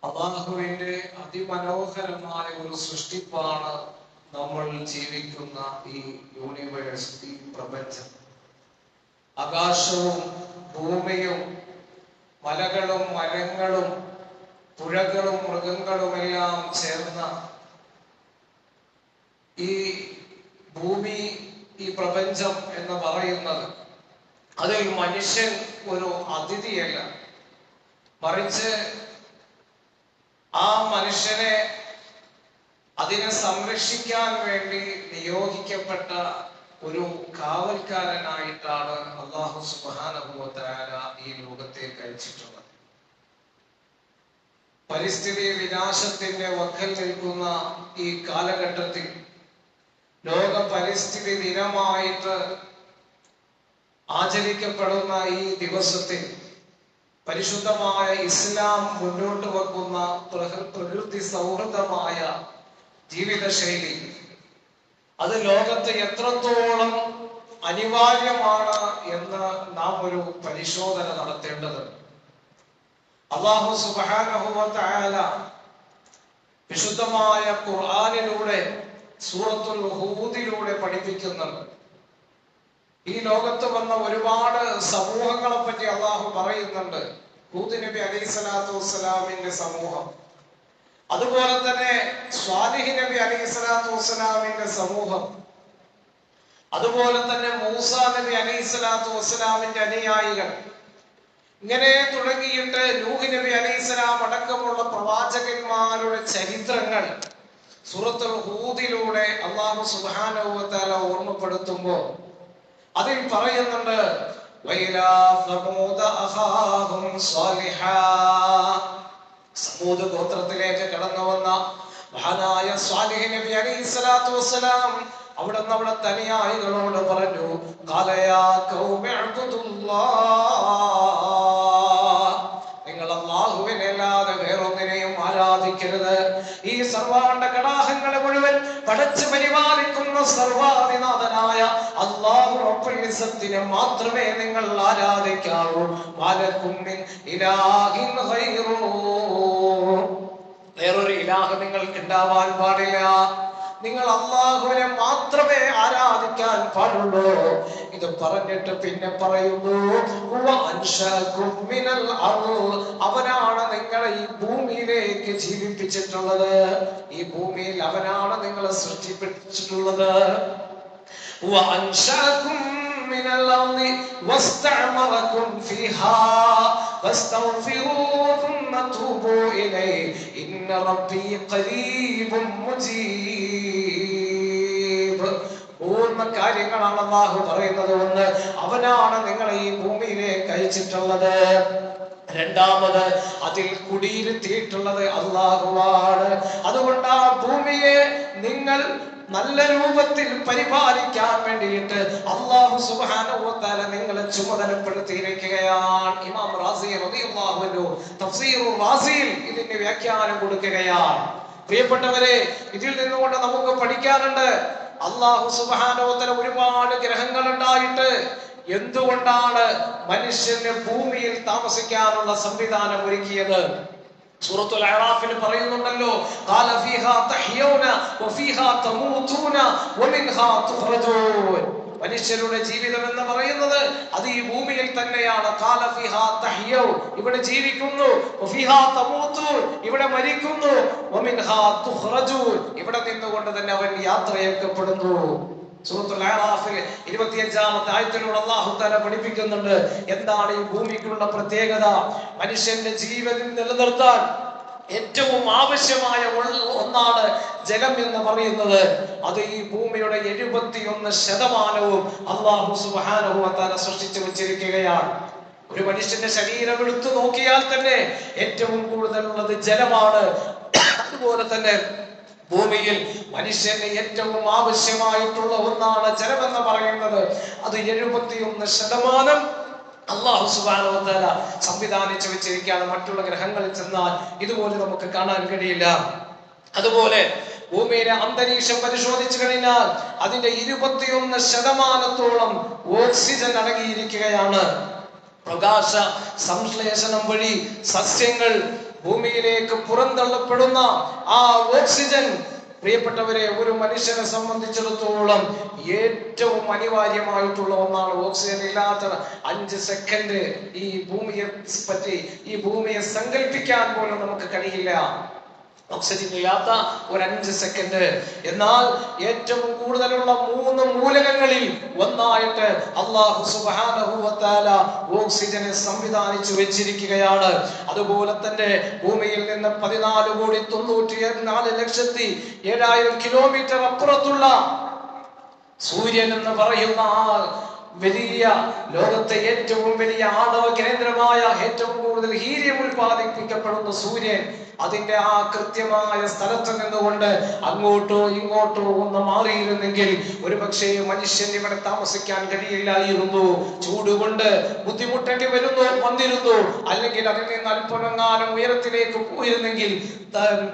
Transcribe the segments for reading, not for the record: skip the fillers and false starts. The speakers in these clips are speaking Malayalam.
അല്ലാഹുവിന്റെ അതിമനോഹരമായ ഒരു സൃഷ്ടിപ്പാണ് നമ്മൾ ജീവിക്കുന്ന ഈ യൂണിവേഴ്സ്, ഈ പ്രപഞ്ചം. ആകാശവും ഭൂമിയും മലകളും മരങ്ങളും പുഴകളും മൃഗങ്ങളുമെല്ലാം ചേർന്ന ഈ ഭൂമി, ഈ പ്രപഞ്ചം എന്ന് പറയുന്നത്, അതിൽ മനുഷ്യൻ ഒരു അതിഥിയല്ല, മറിച്ച് ആ മനുഷ്യനെ അതിനെ സംരക്ഷിക്കാൻ വേണ്ടി നിയോഗിക്കപ്പെട്ട ഒരു കാവൽക്കാരനായിട്ടാണ് അല്ലാഹു സുബ്ഹാനഹു വ തആല ഈ ലോകത്തേക്ക് അയച്ചിട്ടുള്ളത്. പരിസ്ഥിതി വിനാശത്തിന്റെ വക്കിൽ നിൽക്കുന്ന ഈ കാലഘട്ടത്തിൽ ലോക പരിസ്ഥിതി ദിനമായിട്ട് ആചരിക്കപ്പെടുന്ന ഈ ദിവസത്തിൽ പരിശുദ്ധമായ ഇസ്ലാം മുന്നോട്ട് വെക്കുന്ന പ്രകൃതി സൗഹൃദമായ ജീവിതശൈലി, അത് ലോകത്ത് എത്രത്തോളം അനിവാര്യമാണ് എന്ന് നാം ഒരു പരിശോധന നടത്തേണ്ടതുണ്ട്. അല്ലാഹു സുബ്ഹാനഹു വ തആല വിശുദ്ധമായ ഖുർആനിലൂടെ സൂറത്തുൽ ഹൂദിലൂടെ പഠിപ്പിക്കുന്നുണ്ട്. ഈ ലോകത്ത് വന്ന ഒരുപാട് സമൂഹങ്ങളെ പറ്റി അള്ളാഹു പറയുന്നുണ്ട്. ഹൂദ് നബി അലൈഹിസ്സലാത്തു വസ്സലാമിന്റെ സമൂഹം, അതുപോലെ തന്നെ സ്വാലിഹ് നബി അലൈഹിസ്സലാത്തു വസ്സലാമിന്റെ സമൂഹം, അതുപോലെ തന്നെ മൂസ നബി അലൈഹിസ്സലാത്തു വസ്സലാമിന്റെ അനുയായികൾ, ഇങ്ങനെ തുടങ്ങിയിട്ട് നൂഹ് നബി അലൈഹിസ്സലാം അടക്കമുള്ള പ്രവാചകന്മാരുടെ ചരിത്രങ്ങൾ സൂറത്തുൽ ഹൂദിലൂടെ അല്ലാഹു സുബ്ഹാനഹു വ തആല ഓർമ്മപ്പെടുത്തുമ്പോൾ അതിൽ പറയുന്നുണ്ട്, സമൂദ് ഗോത്രത്തിലേക്ക് കടന്നു വന്ന മഹാനായ സ്വാലിഹ് നബി അലൈഹിസ്സലാത്തു വസ്സലാം അവിടുന്ന് അവിടുത്തെ അനുയായികളോട് പറഞ്ഞു, നിങ്ങൾ അല്ലാഹുവിനെ അല്ലാതെ വേറൊന്നിനെയും ആരാധിക്കരുത്. ഈ സർവാണ്ഡ കടാഹങ്ങളെ മുഴുവൻ പടച്ചു പരിപാലിക്കുന്ന സർവാധിനാഥനായ അല്ലാഹു റബ്ബുൽ ഇസ്സത്തിനെ മാത്രമേ നിങ്ങൾ ആരാധിക്കാവൂ. വലക്കും മിൻ ഇലാഹിൻ ഗൈറു, വേറൊരു ഇലാഹ് നിങ്ങൾക്ക് ഉണ്ടാവാൻ പാടില്ല. നിങ്ങൾ അല്ലാഹുവിനെ മാത്രമേ ആരാധിക്കാൻ പാടുള്ളൂ. ഇത് പറഞ്ഞിട്ട് പിന്നെ പറയുന്നു, അവനാണ് നിങ്ങളെ ഈ ഭൂമിയിലേക്ക് ജീവിപ്പിച്ചിട്ടുള്ളത്. ഈ ഭൂമിയിൽ അവനാണ് നിങ്ങളെ സൃഷ്ടിപ്പിച്ചിട്ടുള്ളത്. من الأرض واستعمركم فيها فاستغفروه ثم توبوا إليه إن ربي قريب مجيب. പൂർണ്ണ കാര്യങ്ങളാണ് അല്ലാഹു പറയുന്നത്. ഒന്ന്, അവനാണ് നിങ്ങളെ ഈ ഭൂമിയിലേക്ക് അയച്ചിട്ടുള്ളത്. രണ്ടാമത്, അതിൽ കുടിയിരുത്തിയിട്ടുള്ളത് അല്ലാഹുവാണ്. അതുകൊണ്ട് ആ ഭൂമിയെ നിങ്ങൾ നല്ല രൂപത്തിൽ പരിപാലിക്കാൻ വേണ്ടിയിട്ട് അല്ലാഹു സുബ്ഹാനഹു വ തആല നിങ്ങളെ ചുമതലപ്പെടുത്തിയിരിക്കുകയാണ്. ഇമാം റാസി റളിയല്ലാഹു അൻഹു തഫ്സീറുർ റാസിയിൽ ഇതിന്റെ വ്യാഖ്യാനം കൊടുക്കുകയാണ്. പ്രിയപ്പെട്ടവരെ, ഇതിൽ നിന്നുകൊണ്ട് നമുക്ക് പഠിക്കാനുണ്ട്, അല്ലാഹു സുബ്ഹാനഹു വ തആല ഒരുപാട് ഗ്രഹങ്ങൾ ഉണ്ടായിട്ട് എന്തുകൊണ്ടാണ് മനുഷ്യന് ഭൂമിയിൽ താമസിക്കാനുള്ള സംവിധാനം ഒരുക്കിയത്? സൂറത്തുൽ അഅറാഫിൽ പറയുന്നുണ്ടല്ലോ, ഖാല ഫീഹാ തഹ്യൗന വഫീഹാ തമൂതൂന വമിൻഹാ തുഖ്റജൂൻ. മനുഷ്യരുടെ ജീവിതം എന്ന് പറയുന്നത് അത് ഈ ഭൂമിയിൽ തന്നെയാണ്. ഖാല ഫീഹാ തഹ്യൗ, ഇവിടെ ജീവിക്കുന്നു, വഫീഹാ തമൂതൂൻ, ഇവിടെ മരിക്കുന്നു, വമിൻഹാ തുഖ്റജൂൻ, ഇവിടെ നിന്നുകൊണ്ട് തന്നെ അവൻ യാത്രയാക്കപ്പെടുന്നു. സൂറത്തുൽ അഅറാഫിൽ 25-ാമത്തെ ആയത്തിലൂടെ അല്ലാഹു തആല പഠിപ്പിക്കുന്നുണ്ട് എന്താണ് ഈ ഭൂമിക്കുള്ള പ്രത്യേകത. മനുഷ്യന്റെ ജീവൻ നിലനിർത്താൻ ഏറ്റവും ആവശ്യമായ ഒന്നാണ് ജലം എന്ന് പറയുന്നത്. അത് ഈ ഭൂമിയുടെ 71% അല്ലാഹു സുബ്ഹാനഹു വ തആല സൃഷ്ടിച്ചു വെച്ചിരിക്കുകയാണ്. ഒരു മനുഷ്യന്റെ ശരീരം എടുത്തു നോക്കിയാൽ തന്നെ ഏറ്റവും കൂടുതലുള്ളത് ജലമാണ്. അതുപോലെ തന്നെ ഭൂമിയിൽ മനുഷ്യന് ഏറ്റവും ആവശ്യമായിട്ടുള്ള ഒന്നാണ് ജലമെന്ന് പറയുന്നത്. അത് 71% അല്ലാഹു സുബ്ഹാനഹു വ തആല സംവിധാനിച്ചു വെച്ചിരിക്കുകയാണ്. മറ്റുള്ള ഗ്രഹങ്ങളിൽ ചെന്നാൽ ഇതുപോലെ നമുക്ക് കാണാൻ കഴിയില്ല. അതുപോലെ ഭൂമിയിലെ അന്തരീക്ഷം പരിശോധിച്ചു കഴിഞ്ഞാൽ അതിന്റെ 21% ഓക്സിജൻ അടങ്ങിയിരിക്കുകയാണ്. പ്രകാശ സംശ്ലേഷണം വഴി സസ്യങ്ങൾ ഭൂമിയിലേക്ക് പുറന്തള്ളപ്പെടുന്ന ആ ഓക്സിജൻ, പ്രിയപ്പെട്ടവരെ, ഒരു മനുഷ്യനെ സംബന്ധിച്ചിടത്തോളം ഏറ്റവും അനിവാര്യമായിട്ടുള്ള ഒന്നാണ്. ഓക്സിജൻ ഇല്ലാത്ത 5 സെക്കൻഡ് ഈ ഭൂമിയെ പറ്റി, ഈ ഭൂമിയെ സങ്കല്പിക്കാൻ പോലും നമുക്ക് കഴിയില്ല. ഓക്സിജൻ ഇല്ലാത്ത ഒരു 5 സെക്കൻഡ്. എന്നാൽ ഏറ്റവും കൂടുതലുള്ള 3 മൂലകങ്ങളിൽ ഒന്നായിട്ട് അല്ലാഹു സുബ്ഹാനഹു വ തആല ഓക്സിജനെ സംവിധാനിച്ചു വെച്ചിരിക്കുകയാണ്. അതുപോലെ തന്നെ ഭൂമിയിൽ നിന്ന് 14,94,07,000 കിലോമീറ്റർ അപ്പുറത്തുള്ള സൂര്യൻ എന്ന് പറയുന്ന ആ വലിയ, ലോകത്തെ ഏറ്റവും വലിയ ആണവ കേന്ദ്രമായ, ഏറ്റവും കൂടുതൽ ഹീലിയം ഉൽപ്പാദിപ്പിക്കപ്പെടുന്ന സൂര്യൻ, അതിന്റെ ആ കൃത്യമായ സ്ഥലത്ത് നിന്നുകൊണ്ട് അങ്ങോട്ടോ ഇങ്ങോട്ടോ ഒന്ന് മാറിയിരുന്നെങ്കിൽ ഒരുപക്ഷെ മനുഷ്യൻ ഇവിടെ താമസിക്കാൻ കഴിയില്ലായിരുന്നു. ചൂടുകൊണ്ട് ബുദ്ധിമുട്ടേണ്ടി വന്നിരുന്നു. അല്ലെങ്കിൽ അതിൽ നിന്ന് അല്പമെങ്ങാനും ഉയരത്തിലേക്ക് പോയിരുന്നെങ്കിൽ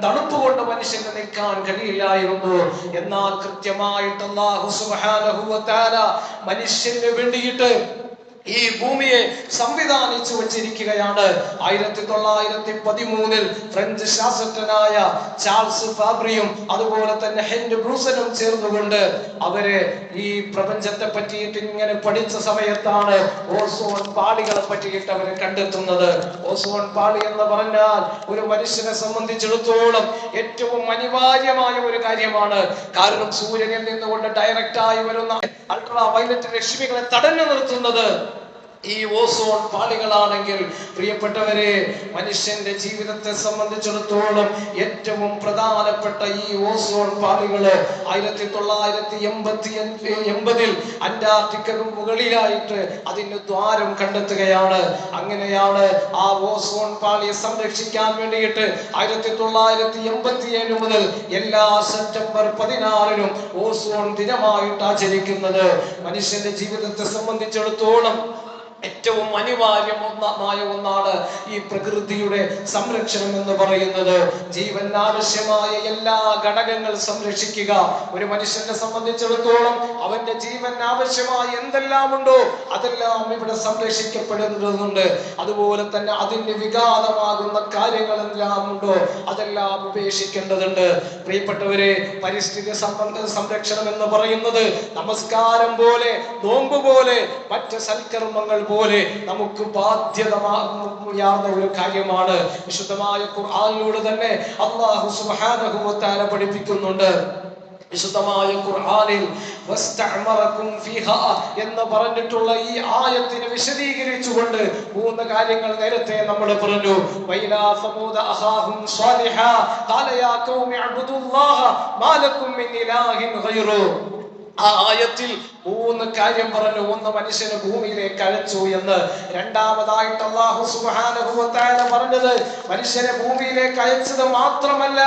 തണുപ്പ് കൊണ്ട് മനുഷ്യന് നിൽക്കാൻ കഴിയില്ലായിരുന്നു. എന്നാൽ കൃത്യമായിട്ട് അല്ലാഹു സുബ്ഹാനഹു വ തആല മനുഷ്യന് വേണ്ടിയിട്ട് ഈ ഭൂമിയെ സംവിധാനിച്ചു വച്ചിരിക്കുകയാണ്. 1913 ഫ്രഞ്ച് ശാസ്ത്രജ്ഞനായ ചാൾസ് ഫാബ്രിയും അതുപോലെ തന്നെ ഹെന്റ് ബ്രൂസനും ചേർന്നുകൊണ്ട് അവര് ഈ പ്രപഞ്ചത്തെ പറ്റിയിട്ട് ഇങ്ങനെ പഠിച്ച സമയത്താണ് ഓസോൺ പാളികളെ പറ്റിയിട്ട് അവര് കണ്ടെത്തുന്നത്. ഓസോൺ പാളി എന്ന് പറഞ്ഞാൽ ഒരു മനുഷ്യനെ സംബന്ധിച്ചിടത്തോളം ഏറ്റവും അനിവാര്യമായ ഒരു കാര്യമാണ്. കാരണം സൂര്യനിൽ നിന്നുകൊണ്ട് ഡയറക്റ്റ് ആയി വരുന്ന അൾട്രാ വയലറ്റ് രശ്മികളെ തടഞ്ഞു നിർത്തുന്നത് ഈ ഓസോൺ പാളികളാണെങ്കിൽ, പ്രിയപ്പെട്ടവരെ, മനുഷ്യന്റെ ജീവിതത്തെ സംബന്ധിച്ചിടത്തോളം ഏറ്റവും പ്രധാനപ്പെട്ട ഈ ഓസോൺ പാളികള് 1980 അന്റാർട്ടിക്കക്ക് മുകളിലായിട്ട് അതിന് ദ്വാരം കണ്ടെത്തുകയാണ്. അങ്ങനെയാണ് ആ ഓസോൺ പാളിയെ സംരക്ഷിക്കാൻ വേണ്ടിയിട്ട് 1987 മുതൽ എല്ലാ സെപ്റ്റംബർ 16 ഓസോൺ ദിനമായിട്ട് ആചരിക്കുന്നത്. മനുഷ്യന്റെ ജീവിതത്തെ സംബന്ധിച്ചിടത്തോളം ഏറ്റവും അനിവാര്യമായ ഒന്നാണ് ഈ പ്രകൃതിയുടെ സംരക്ഷണം എന്ന് പറയുന്നത്. ജീവൻ ആവശ്യമായ എല്ലാ ഘടകങ്ങളും സംരക്ഷിക്കുക. ഒരു മനുഷ്യനെ സംബന്ധിച്ചിടത്തോളം അവന്റെ ജീവൻ ആവശ്യമായ എന്തെല്ലാം ഉണ്ടോ അതെല്ലാം ഇവിടെ സംരക്ഷിക്കപ്പെടുന്നുണ്ട്. അതുപോലെ തന്നെ അതിന് വിഘാതമാകുന്ന കാര്യങ്ങൾ എല്ലാം ഉണ്ടോ അതെല്ലാം ഉപേക്ഷിക്കേണ്ടതുണ്ട്. പ്രിയപ്പെട്ടവരെ, പരിസ്ഥിതി സംരക്ഷണം എന്ന് പറയുന്നത് നമസ്കാരം പോലെ, നോമ്പ് പോലെ, മറ്റ് സൽക്കർമ്മങ്ങൾ പോലെ നമുക്ക് ബാധ്യതയാർന്ന ഒരു കാര്യമാണ്. വിശുദ്ധമായ ഖുർആനിലൂടെ തന്നെ അല്ലാഹു സുബ്ഹാനഹു വ തആല പഠിപ്പിക്കുന്നുണ്ട്. വിശുദ്ധമായ ഖുർആനിൽ വസ്തഅമറകും ഫീഹാ എന്ന് പറഞ്ഞിട്ടുള്ള ഈ ആയത്തിനെ വിശദീകരിച്ചുകൊണ്ട് 3 കാര്യങ്ങൾ നേരത്തെ നമ്മൾ പറഞ്ഞു. വൈലാ സമൂദ അഖാഹും സ്വാലിഹാ ഖാല യാ ഖൗമി അബ്ദുല്ലാഹ മാ ലക്കും മിൻ ഇലാഹിൻ ഗൈറു. ആ ആയത്തിൽ 3 കാര്യം പറഞ്ഞു. ഒന്ന്, മനുഷ്യനെ ഭൂമിയിലേക്ക് അയച്ചു എന്ന്. രണ്ടാമതായിട്ട് അല്ലാഹു സുബ്ഹാനഹു വ തആല പറഞ്ഞത് മനുഷ്യനെ ഭൂമിയിലേക്ക് അയച്ചത് മാത്രമല്ല,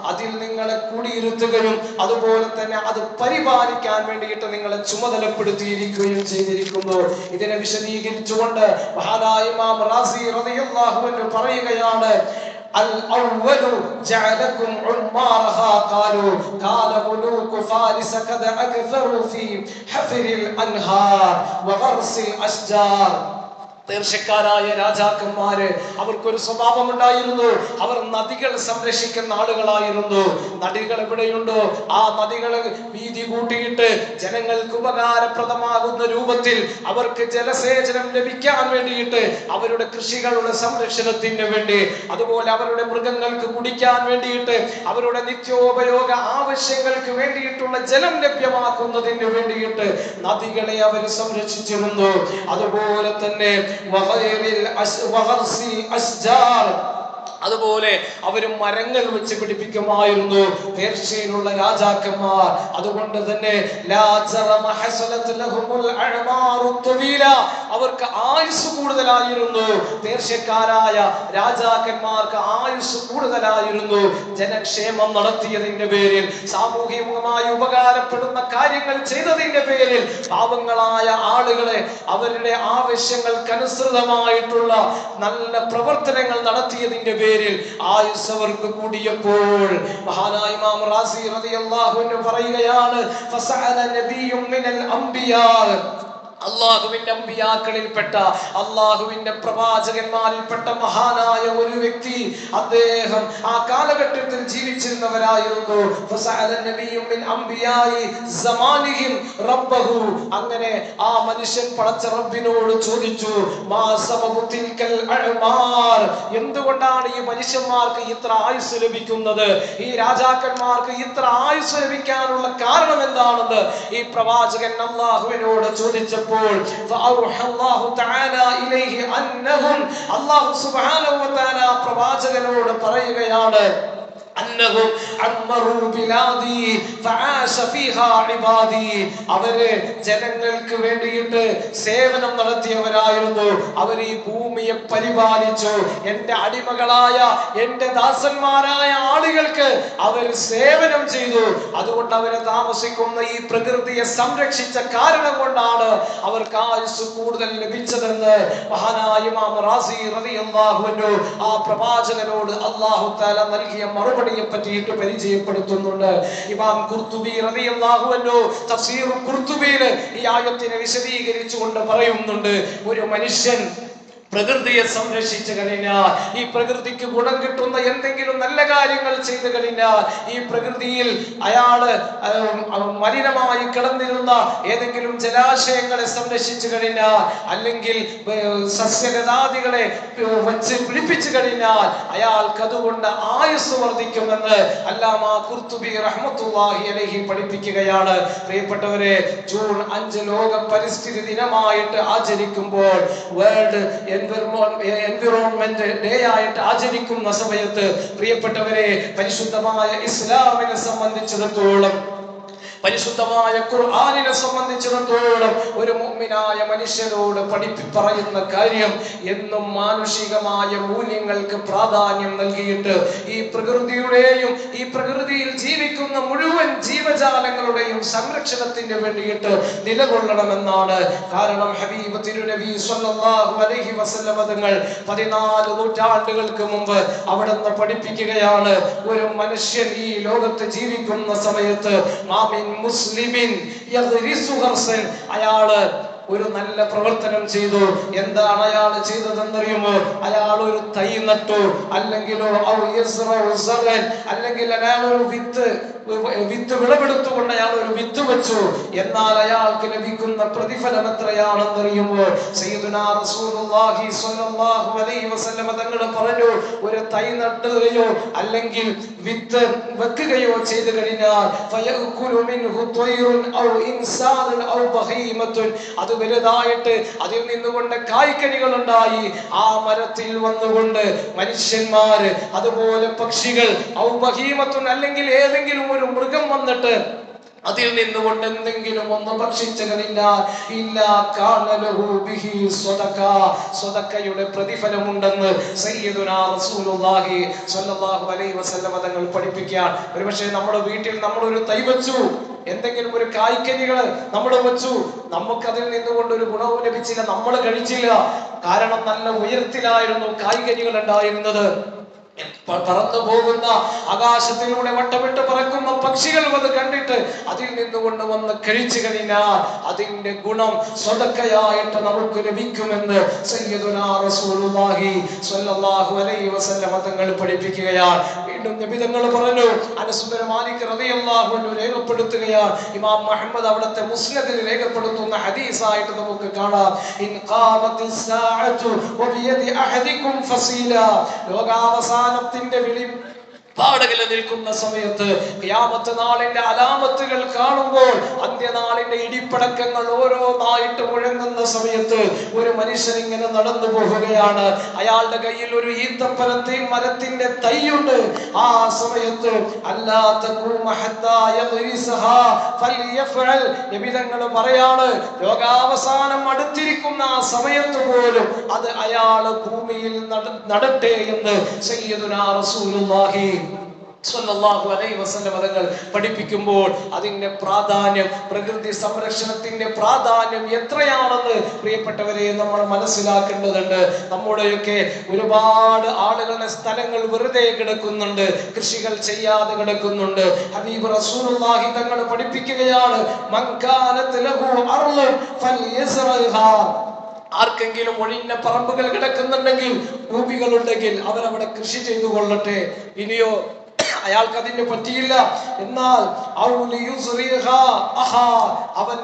അതിൽ നിങ്ങളെ കുടിയിരുത്തുകയും അതുപോലെ തന്നെ അത് പരിപാലിക്കാൻ വേണ്ടിയിട്ട് നിങ്ങളെ ചുമതലപ്പെടുത്തിയിരിക്കുകയും ചെയ്തിരിക്കുന്നു. ഇതിനെ വിശദീകരിച്ചുകൊണ്ട് മഹാനായ ഇമാം റാസി റളിയല്ലാഹു അൻഹു പറയുകയാണ്, الأول جعلكم عمارها قالوا قال ملوك فارس قد أكثروا في حفر الأنهار وغرس الأشجار. പേർഷ്യക്കാരായ രാജാക്കന്മാര് അവർക്കൊരു സ്വഭാവം ഉണ്ടായിരുന്നു. അവർ നദികൾ സംരക്ഷിക്കുന്ന ആളുകളായിരുന്നു. നദികൾ എവിടെയുണ്ടോ ആ നദികൾ വീതി കൂട്ടിയിട്ട് ജനങ്ങൾക്ക് ഉപകാരപ്രദമാകുന്ന രൂപത്തിൽ അവർക്ക് ജലസേചനം ലഭിക്കാൻ വേണ്ടിയിട്ട്, അവരുടെ കൃഷികളുടെ സംരക്ഷണത്തിന് വേണ്ടി, അതുപോലെ അവരുടെ മൃഗങ്ങൾക്ക് കുടിക്കാൻ വേണ്ടിയിട്ട്, അവരുടെ നിത്യോപയോഗ ആവശ്യങ്ങൾക്ക് വേണ്ടിയിട്ടുള്ള ജലം ലഭ്യമാക്കുന്നതിന് വേണ്ടിയിട്ട് നദികളെ അവർ സംരക്ഷിച്ചിരുന്നു. അതുപോലെ തന്നെ അതുപോലെ അവര് മരങ്ങൾ വെച്ച് പിടിപ്പിക്കുമായിരുന്നു പേർഷ്യയിലുള്ള രാജാക്കന്മാർ. അതുകൊണ്ട് തന്നെ അവർക്ക് ആയുസ് കൂടുതലായിരുന്നു. പേർഷ്യക്കാരായ രാജാക്കന്മാർക്ക് ആയുസ് കൂടുതലായിരുന്നു. ജനക്ഷേമം നടത്തിയതിന്റെ പേരിൽ, സാമൂഹികമായി ഉപകാരപ്പെടുന്ന കാര്യങ്ങൾ ചെയ്തതിന്റെ പേരിൽ പാവങ്ങളായ ആളുകളെ അവരുടെ ആവശ്യങ്ങൾക്കനുസൃതമായിട്ടുള്ള നല്ല പ്രവർത്തനങ്ങൾ നടത്തിയതിന്റെ പേരിൽ ആയുസ് അവർക്ക് കൂടിയപ്പോൾ മഹാനായ ഇമാം റാസി റളിയല്ലാഹു അൻഹു പറയുകയാണ്, ഫസഅല നബിയ്യും മിനൽ അംബിയാ അള്ളാഹുവിന്റെ അമ്പിയാക്കളിൽപ്പെട്ട അള്ളാഹുവിന്റെ പ്രവാചകന്മാരിൽപ്പെട്ട മഹാനായ ഒരു വ്യക്തി, അദ്ദേഹം ആ കാലഘട്ടത്തിൽ ജീവിച്ചിരുന്നവരായിരുന്നു. അങ്ങനെ ആ മനുഷ്യൻ പടച്ച റബ്ബിനോട് ചോദിച്ചു, എന്തുകൊണ്ടാണ് ഈ മനുഷ്യന്മാർക്ക് ഇത്ര ആയുസ് ലഭിക്കുന്നത്, ഈ രാജാക്കന്മാർക്ക് ഇത്ര ആയുസ് ലഭിക്കാനുള്ള കാരണം എന്താണെന്ന് ഈ പ്രവാചകൻ അള്ളാഹുവിനോട് ചോദിച്ചപ്പോൾ അല്ലാഹു സുബ്ഹാനഹു വ തആല പ്രവാചകനോട് പറയുകയാണ്, അവര് ജനങ്ങൾക്ക് വേണ്ടിയിട്ട് സേവനം നടത്തിയവരായിരുന്നു. അവർ ഈ ഭൂമിയെ പരിപാലിച്ചു. എന്റെ അടിമകളായ എന്റെ ദാസന്മാരായ ആളുകൾക്ക് അവർ സേവനം ചെയ്തു. അതുകൊണ്ട് അവരെ താമസിക്കുന്ന ഈ പ്രകൃതിയെ സംരക്ഷിച്ച കാരണം കൊണ്ടാണ് അവർക്ക് ആയുസ് കൂടുതൽ ലഭിച്ചതെന്ന് മഹാനായ ഇമാം റാസി റളിയല്ലാഹു അൻഹു ആ പ്രവാചകനോട് അല്ലാഹു തആല നൽകിയ മറുപടി പറ്റിയിട്ട് പരിചയപ്പെടുത്തുന്നുണ്ട്. ഇമാം ഖുർത്തുബി റളിയല്ലാഹു അൻഹു തഫ്സീർ ഖുർത്തുബിയിൽ ഈ ആയത്തിനെ വിശദീകരിച്ചുകൊണ്ട് പറയുന്നുണ്ട്, ഒരു മനുഷ്യൻ പ്രകൃതിയെ സംരക്ഷിച്ചു കഴിഞ്ഞാൽ, ഈ പ്രകൃതിക്ക് ഗുണം കിട്ടുന്ന എന്തെങ്കിലും നല്ല കാര്യങ്ങൾ ചെയ്തു കഴിഞ്ഞാൽ, ഈ പ്രകൃതിയിൽ അയാള് മലിനമായി കിടന്നിരുന്ന ഏതെങ്കിലും ജലാശയങ്ങളെ സംരക്ഷിച്ചു കഴിഞ്ഞാൽ, അല്ലെങ്കിൽ സസ്യലതാദികളെ വച്ച് പിടിപ്പിച്ചു കഴിഞ്ഞാൽ അയാൾക്ക് അതുകൊണ്ട് ആയുസ് വർദ്ധിക്കുമെന്ന് അല്ലാമ ഖുർത്തുബി റഹ്മത്തുള്ളാഹി അലൈഹി പഠിപ്പിക്കുകയാണ്. പ്രിയപ്പെട്ടവരെ, ജൂൺ 5 ലോക പരിസ്ഥിതി ദിനമായിട്ട് ആചരിക്കുമ്പോൾ, വേൾഡ് എൻവിറോൺമെന്റ് ഡേ ആയിട്ട് ആചരിക്കുന്ന സമയത്ത്, പ്രിയപ്പെട്ടവരെ, പരിശുദ്ധമായ ഇസ്ലാമിനെ സംബന്ധിച്ചിടത്തോളം, പരിശുദ്ധമായ ഖുർആനിനെ സംബന്ധിച്ചിടത്തോളം ഒരു മുഅ്മിനായ മനുഷ്യരോട് പറയുന്ന കാര്യം, എന്നും മാനുഷികമായ മൂല്യങ്ങൾക്ക് പ്രാധാന്യം നൽകിയിട്ട് ഈ പ്രകൃതിയുടെയും ഈ പ്രകൃതിയിൽ ജീവിക്കുന്ന മുഴുവൻ ജീവജാലങ്ങളുടെയും സംരക്ഷണത്തിന് വേണ്ടിയിട്ട് നിലകൊള്ളണമെന്നാണ്. കാരണം ഹബീബ് തിരുനബി സ്വല്ലല്ലാഹു അലൈഹി വസല്ലം തങ്ങൾ 14 നൂറ്റാണ്ടുകൾക്ക് മുമ്പ് അവിടുന്ന് പഠിപ്പിക്കുകയാണ്, ഒരു മനുഷ്യൻ ഈ ലോകത്ത് ജീവിക്കുന്ന സമയത്ത് മുസ്ലിമിൻ അയാള് ഒരു നല്ല പ്രവർത്തനം ചെയ്തു. എന്താണ് അയാൾ ചെയ്തതെന്നറിയുമോ? അയാൾ ഒരു തൈ നട്ടു, അല്ലെങ്കിലോ അല്ലെങ്കിൽ അയാൾ ഒരു വിത്ത് വിളവെടുത്തുകൊണ്ട് അയാൾ ഒരു വിത്ത് വെച്ചു. എന്നാൽ അയാൾക്ക് ലഭിക്കുന്ന പ്രതിഫലം എത്രയാണെന്നറിയുമോ? സയ്യിദുനാ റസൂലുള്ളാഹി സ്വല്ലല്ലാഹു അലൈഹി വസല്ലം തങ്ങൾ പറഞ്ഞു, ഒരു തൈ നട്ടുകയോ അല്ലെങ്കിൽ വിത്ത് വെക്കുകയോ ചെയ്തു കഴിഞ്ഞാൽ ഫയഅകുലു മിൻഹു ത്വയ്റുൻ ഔ ഇൻസാനുൻ ഔ ബഹീമത്തുൻ, അത് വലുതായിട്ട് അതിൽ നിന്നുകൊണ്ട് കായ്ക്കനികൾ ഉണ്ടായി. ആ മരത്തിൽ വന്നുകൊണ്ട് മനുഷ്യന്മാര്, അതുപോലെ പക്ഷികൾ, ഔ ബഹീമത്തുൻ അല്ലെങ്കിൽ ഏതെങ്കിലും ഒരു മൃഗം വന്നിട്ട് അതിൽ നിന്നുകൊണ്ട് എന്തെങ്കിലും ഒന്ന് ഭക്ഷിച്ചു കഴിഞ്ഞാൽ സ്വതക്കയുടെ പ്രതിഫലമുണ്ടെന്ന് സയ്യിദുനാ റസൂലുള്ളാഹി സ്വല്ലല്ലാഹു അലൈഹി വസല്ലം തങ്ങൾ പഠിപ്പിക്കാൻ. ഒരുപക്ഷെ നമ്മുടെ വീട്ടിൽ നമ്മളൊരു തൈ വെച്ചു, എന്തെങ്കിലും ഒരു കായ്ക്കനികൾ നമ്മൾ വെച്ചു, നമുക്കതിൽ നിന്നുകൊണ്ട് ഒരു ഗുണവും ലഭിച്ചില്ല, നമ്മൾ കഴിച്ചില്ല. കാരണം നല്ല ഉയരത്തിലായിരുന്നു കായ്കനികൾ ഉണ്ടായിരുന്നത്. പറന്നു പോകുന്ന ആകാശത്തിലൂടെ വട്ടമിട്ട് പറക്കുന്ന പക്ഷികൾ അത് കണ്ടിട്ട് അതിൽ നിന്നുകൊണ്ട് വന്ന് കഴിച്ചു കഴിഞ്ഞാൽ അതിന്റെ ഗുണം സ്വതക്കയായിട്ട് നമുക്ക് ലഭിക്കുമെന്ന് സയ്യിദുനാ റസൂലുള്ളാഹി സ്വല്ലല്ലാഹു അലൈഹി വസല്ലം തങ്ങൾ പഠിപ്പിക്കുകയാണ്. വീണ്ടും നബി തങ്ങൾ പറഞ്ഞു, അനസ് ബിൻ മാലിക് റളിയല്ലാഹു അൻഹു രേഖപ്പെടുത്തുകയാണ്, ഇമാം മുഹമ്മദ് അവിടുത്തെ മുസ്നദിൽ രേഖപ്പെടുത്തുന്ന ഹദീസായിട്ട് നമുക്ക് കാണാം, ഇൻ ഖാമത്തിസ് സാഅതു വബിയദി അഹദികും ഫസീല, ലോകാവസാനത്തിന്റെ വിളി പാടകല നിൽക്കുന്ന സമയത്ത്, ഖിയാമത്ത് നാളിന്റെ അലാമത്തുകൾ കാണുമ്പോൾ, അന്ത്യനാളിന്റെ ഇടിപ്പടക്കങ്ങൾ ഓരോന്നായിട്ട് മുഴങ്ങുന്ന സമയത്ത് ഒരു മനുഷ്യൻ ഇങ്ങനെ നടന്നു പോവുകയാണ്. അയാളുടെ കയ്യിൽ ഒരു ഈത്തപ്പനത്തെ മരത്തിന്റെ തൈയുണ്ട്. ആ സമയത്ത് നബിതങ്ങൾ പറയാണ്, ലോകാവസാനം അടുത്തിരിക്കുന്ന ആ സമയത്ത് പോലും അത് അയാള് ഭൂമിയിൽ നടട്ടെ എന്ന് സയ്യിദുനാ റസൂലുള്ളാഹി സ്വല്ലല്ലാഹു അലൈഹി വസല്ലം തങ്ങൾ പഠിപ്പിക്കുമ്പോൾ അതിന്റെ പ്രാധാന്യം, പ്രകൃതി സംരക്ഷണത്തിന്റെ പ്രാധാന്യം എത്രയാണെന്ന് പ്രിയപ്പെട്ടവരെ നമ്മൾ മനസ്സിലാക്കേണ്ടതുണ്ട്. നമ്മുടെയൊക്കെ ഒരുപാട് ആളുകളുടെ സ്ഥലങ്ങൾ വെറുതെ കിടക്കുന്നുണ്ട്, കൃഷികൾ ചെയ്യാതെ കിടക്കുന്നുണ്ട്. ഹബീബ് റസൂലുള്ളാഹി തങ്ങൾ പഠിപ്പിക്കുകയാണ്, മൻ കാനത് ലഹു അർളു ഫൽയസ്റഹാ. ആർക്കെങ്കിലും ഒഴിഞ്ഞ പറമ്പുകൾ കിടക്കുന്നുണ്ടെങ്കിൽ, ഭൂമികളുണ്ടെങ്കിൽ അവരവിടെ കൃഷി ചെയ്തു കൊള്ളട്ടെ. ഇനിയോ അയാൾക്ക് അതിന് പറ്റിയില്ല, എന്നാൽ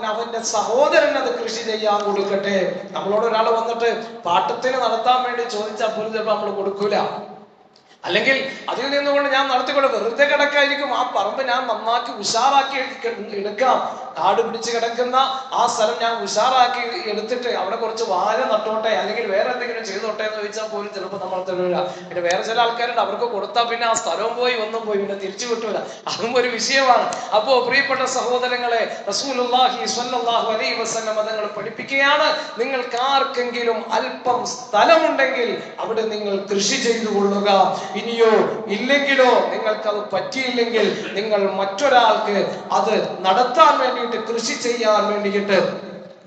അവന്റെ സഹോദരൻ അത് കൃഷി ചെയ്യാൻ കൊടുക്കട്ടെ. നമ്മളോട് ഒരാൾ വന്നിട്ട് പാട്ടത്തിന് നടത്താൻ വേണ്ടി ചോദിച്ചാൽ പോലും ചിലപ്പോൾ നമ്മൾ കൊടുക്കൂല. അല്ലെങ്കിൽ അതിൽ നിന്നുകൊണ്ട് ഞാൻ നടത്തിക്കൊണ്ട് വെറുതെ കിടക്കായിരിക്കും, ആ പറമ്പ് ഞാൻ നന്നാക്കി ഉഷാറാക്കി എടുക്കാം, കാട് പിടിച്ച് കിടക്കുന്ന ആ സ്ഥലം ഞാൻ ഉഷാറാക്കി എടുത്തിട്ട് അവിടെ കുറച്ച് വാഴ നട്ടോട്ടെ, അല്ലെങ്കിൽ വേറെ എന്തെങ്കിലും ചെയ്തോട്ടെ എന്ന് ചോദിച്ചാൽ പോലും ചിലപ്പോൾ നമ്മൾ തരൂല. പിന്നെ വേറെ ചില ആൾക്കാരുണ്ട്, അവർക്ക് കൊടുത്താൽ പിന്നെ ആ സ്ഥലവും പോയി ഒന്നും പോയി പിന്നെ തിരിച്ചു കിട്ടൂല. അതും ഒരു വിഷയമാണ്. അപ്പോ പ്രിയപ്പെട്ട സഹോദരങ്ങളെ, റസൂലുള്ളാഹി സ്വല്ലല്ലാഹു അലൈഹി വസല്ലം തങ്ങൾ പഠിപ്പിക്കുകയാണ്, നിങ്ങൾക്ക് ആർക്കെങ്കിലും അല്പം സ്ഥലമുണ്ടെങ്കിൽ അവിടെ നിങ്ങൾ കൃഷി ചെയ്തു കൊള്ളുക. ഇനിയോ ഇല്ലെങ്കിലോ, നിങ്ങൾക്കത് പറ്റിയില്ലെങ്കിൽ നിങ്ങൾ മറ്റൊരാൾക്ക് അത് നടത്താൻ വേണ്ടിയിട്ട്, കൃഷി ചെയ്യാൻ വേണ്ടിയിട്ട്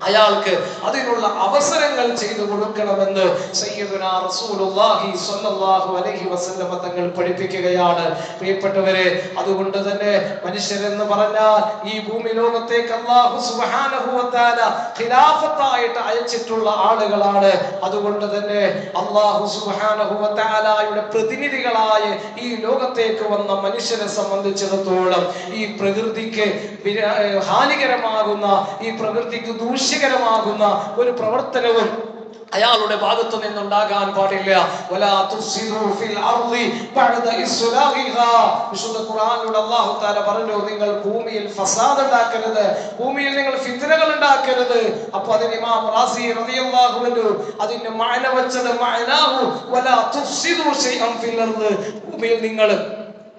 അയാൾക്ക് അതിനുള്ള അവസരങ്ങൾ ചെയ്തു കൊടുക്കണമെന്ന് സയ്യിദുനാ റസൂലുള്ളാഹി സ്വല്ലല്ലാഹു അലൈഹി വസല്ലം തങ്ങൾ പഠിപ്പിക്കുകയാണ്. പ്രിയപ്പെട്ടവരെ, അതുകൊണ്ട് തന്നെ മനുഷ്യരെന്ന് പറഞ്ഞാൽ ഈ ഭൂമി ലോകത്തേക്ക് അല്ലാഹു സുബ്ഹാനഹു വ തആല ഖിലാഫത്തായിട്ട് അയച്ചിട്ടുള്ള ആളുകളാണ്. അതുകൊണ്ട് തന്നെ അല്ലാഹു സുബ്ഹാനഹു വ തആലയുടെ പ്രതിനിധികളായ ഈ ലോകത്തേക്ക് വന്ന മനുഷ്യരെ സംബന്ധിച്ചിടത്തോളം ഈ പ്രകൃതിക്ക് ഹാനികരമാകുന്ന, ഈ പ്രകൃതിക്ക് ദൂഷ്യകരമാകുന്ന ഒരു പ്രവർത്തനവും അയാളുടെ ഭാഗത്തു നിന്നുണ്ടാകാൻ പാടില്ല. വിശുദ്ധ ഖുർആനിലൂടെ അല്ലാഹു തആല പറഞ്ഞു, നിങ്ങൾ ഭൂമിയിൽ ഫസാദ് ഉണ്ടാക്കരുത്, ഭൂമിയിൽ നിങ്ങൾ ഫിത്നകൾ ഉണ്ടാക്കരുത്. അപ്പോൾ അതിന് ഇമാം റാസി റളിയല്ലാഹു അൻഹു അതിന്റെ മഅന വെച്ചത് മഅനാഹു വലാ തുഫ്സിദു ശൈഅൻ ഫിൽ അർദ്, ഭൂമിയിൽ നിങ്ങൾ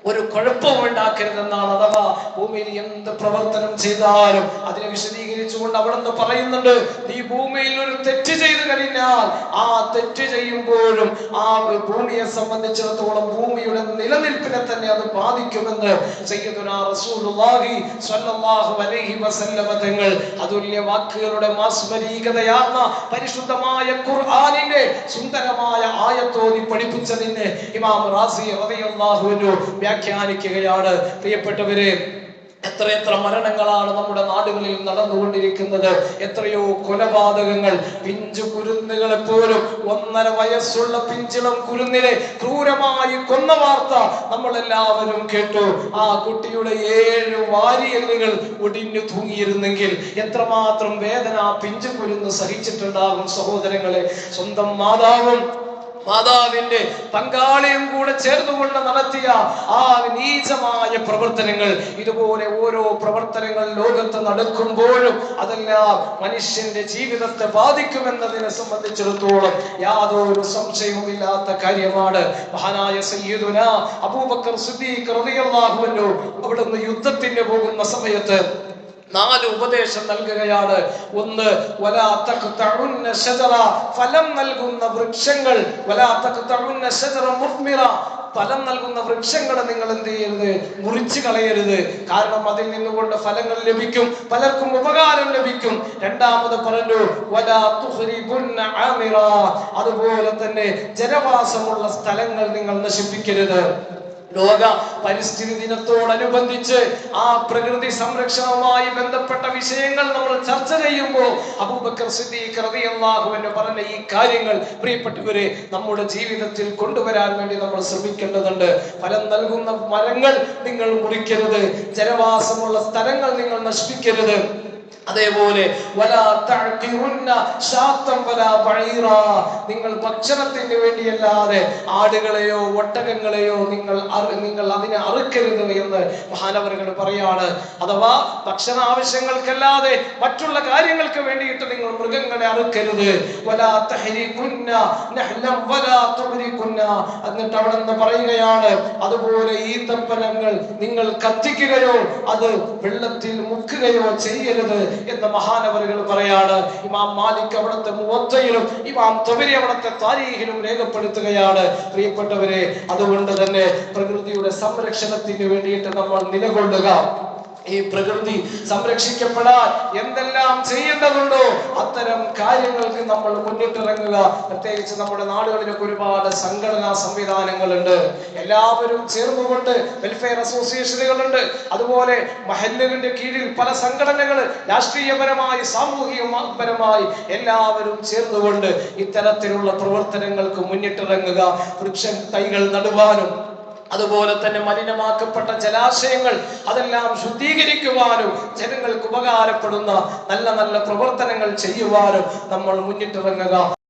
ഒരു കുഴപ്പവും ഉണ്ടാക്കരുതെന്നാണ്. അഥവാ ഭൂമിയിൽ എന്ത് പ്രവർത്തനം ചെയ്താലും അതിനെ വിശദീകരിച്ചുകൊണ്ട് അവിടെ നിന്ന് പറയുന്നുണ്ട്, ഈ ഭൂമിയിൽ ഒരു തെറ്റ് ചെയ്തു കഴിഞ്ഞാൽ ആ തെറ്റ് ചെയ്യുമ്പോഴും ആ ഭൂമിയെ സംബന്ധിച്ചിടത്തോളം ഭൂമിയുടെ നിലനിൽപ്പിനെ തന്നെ അത് ബാധിക്കുമെന്ന് സയ്യിദുനാ റസൂലുള്ളാഹി സ്വല്ലല്ലാഹു അലൈഹി വസല്ലം തങ്ങൾ അതുല്യ വാക്കുകളുടെ മാസ്മരീകതയാർന്ന പരിശുദ്ധമായ ഖുർആനിന്റെ സുന്ദരമായ ആയത്തോതി പഠിപ്പിച്ചതിന് ഇമാം റാസി റളിയല്ലാഹു അൻഹു വ്യാഖ്യാനിക്കുകയാണ്. പ്രിയപ്പെട്ടവരെ, എത്രയെത്ര മരണങ്ങളാണ് നമ്മുടെ നാടുകളിൽ നടന്നുകൊണ്ടിരിക്കുന്നത്. എത്രയോ കൊലപാതകങ്ങൾ, പിഞ്ചു കുരുന്നുകളെ പോലും 1.5 വയസ്സുള്ള പിഞ്ചിളം കുരുന്നിനെ ക്രൂരമായി കൊന്ന വാർത്ത നമ്മൾ എല്ലാവരും കേട്ടു. ആ കുട്ടിയുടെ 7 വാരിയെല്ലുകൾ ഒടിഞ്ഞു തൂങ്ങിയിരുന്നെങ്കിൽ എത്രമാത്രം വേദന പിഞ്ചു കുരുന്ന് സഹിച്ചിട്ടുണ്ടാകും സഹോദരങ്ങളെ. സ്വന്തം മാതാവിന്റെ പങ്കാളിയും കൂടെ ചേർന്നുകൊണ്ട് നടത്തിയ ആ നീചമായ പ്രവർത്തനങ്ങൾ, ഇതുപോലെ ഓരോ പ്രവർത്തനങ്ങൾ ലോകത്ത് നടക്കുമ്പോഴും അതെല്ലാം മനുഷ്യന്റെ ജീവിതത്തെ ബാധിക്കുമെന്നതിനെ സംബന്ധിച്ചിടത്തോളം യാതൊരു സംശയവുമില്ലാത്ത കാര്യമാണ്. മഹാനായ സയ്യിദുനാ അബൂബക്കർ സിദ്ദീഖ് റളിയല്ലാഹു അൻഹു അവിടുന്ന് യുദ്ധത്തിന് പോകുന്ന സമയത്ത് 4 ഉപദേശം നൽകുകയാണ്. ഒന്ന്, വലാ തഖ്തഉന്ന ശജറ, ഫലം നൽകുന്ന വൃക്ഷങ്ങൾ, വലാ തഖ്തഉന്ന ശജറ മുത്മിറ, ഫലം നൽകുന്ന വൃക്ഷങ്ങൾ നിങ്ങൾ എന്ത് ചെയ്യരുത്, മുറിച്ചു കളയരുത്. കാരണം അതിൽ നിന്നുകൊണ്ട് ഫലങ്ങൾ ലഭിക്കും, പലർക്കും ഉപകാരം ലഭിക്കും. രണ്ടാമത് പറഞ്ഞു, വലാ തുഖ്രിബുന്ന ആമിറ, അതുപോലെ തന്നെ ജനവാസമുള്ള സ്ഥലങ്ങൾ നിങ്ങൾ നശിപ്പിക്കരുത്. ലോക പരിസ്ഥിതി ദിനത്തോടനുബന്ധിച്ച് ആ പ്രകൃതി സംരക്ഷണവുമായി ബന്ധപ്പെട്ട വിഷയങ്ങൾ നമ്മൾ ചർച്ച ചെയ്യുമ്പോൾ അബൂബക്കർ സിദ്ദീഖ് റളിയല്ലാഹു അൻഹു പറഞ്ഞ ഈ കാര്യങ്ങൾ പ്രിയപ്പെട്ടവരെ നമ്മുടെ ജീവിതത്തിൽ കൊണ്ടുവരാൻ വേണ്ടി നമ്മൾ ശ്രമിക്കേണ്ടതുണ്ട്. ഫലം നൽകുന്ന മരങ്ങൾ നിങ്ങൾ മുറിക്കരുത്, ജനവാസമുള്ള സ്ഥലങ്ങൾ നിങ്ങൾ നശിപ്പിക്കരുത്. അതേപോലെ നിങ്ങൾ ഭക്ഷണത്തിന് വേണ്ടിയല്ലാതെ ആടുകളെയോ ഒട്ടകങ്ങളെയോ നിങ്ങൾ അതിനെ അറുക്കരുത് എന്ന് മഹാനവറുകൾ പറയാണ്. അഥവാ ഭക്ഷണ ആവശ്യങ്ങൾക്കല്ലാതെ മറ്റുള്ള കാര്യങ്ങൾക്ക് വേണ്ടിയിട്ട് നിങ്ങൾ മൃഗങ്ങളെ അറുക്കരുത്. എന്നിട്ട് അവിടെ നിന്ന് പറയുകയാണ്, അതുപോലെ ഈന്തപ്പനങ്ങൾ നിങ്ങൾ കത്തിക്കുകയോ അത് വെള്ളത്തിൽ മുക്കുകയോ ചെയ്യരുത്. എന്ന് മഹാനവറുകൾ പറയാണ്. ഇമാം മാലിക് അവിടുത്തെ മുവത്തയിലും ഇമാം തബരി അവിടുത്തെ താരീഖിലും രേഖപ്പെടുത്തുകയാണ്. പ്രിയപ്പെട്ടവരെ, അതുകൊണ്ട് തന്നെ പ്രകൃതിയുടെ സംരക്ഷണത്തിന് വേണ്ടിയിട്ട് നമ്മൾ നിലകൊള്ളുക. ഈ പ്രകൃതി സംരക്ഷിക്കപ്പെടാൻ എന്തെല്ലാം ചെയ്യേണ്ടതുണ്ടോ അത്തരം കാര്യങ്ങൾക്ക് നമ്മൾ മുന്നിട്ടിറങ്ങുക. പ്രത്യേകിച്ച് നമ്മുടെ നാടുകളിലൊക്കെ ഒരുപാട് സംഘടനാ സംവിധാനങ്ങളുണ്ട്. എല്ലാവരും ചേർന്നുകൊണ്ട് വെൽഫെയർ അസോസിയേഷനുകളുണ്ട്. അതുപോലെ മഹല്ലുകളുടെ കീഴിൽ പല സംഘടനകൾ രാഷ്ട്രീയപരമായി സാമൂഹികപരമായി എല്ലാവരും ചേർന്നുകൊണ്ട് ഇത്തരത്തിലുള്ള പ്രവർത്തനങ്ങൾക്ക് മുന്നിട്ടിറങ്ങുക. വൃക്ഷ തൈകൾ നടുവാനും അതുപോലെ തന്നെ മലിനമാക്കപ്പെട്ട ജലാശയങ്ങൾ അതെല്ലാം ശുദ്ധീകരിക്കുവാനും ജനങ്ങൾക്ക് ഉപകാരപ്പെടുന്ന നല്ല നല്ല പ്രവർത്തനങ്ങൾ ചെയ്യുവാനും നമ്മൾ മുന്നിട്ടിറങ്ങുക.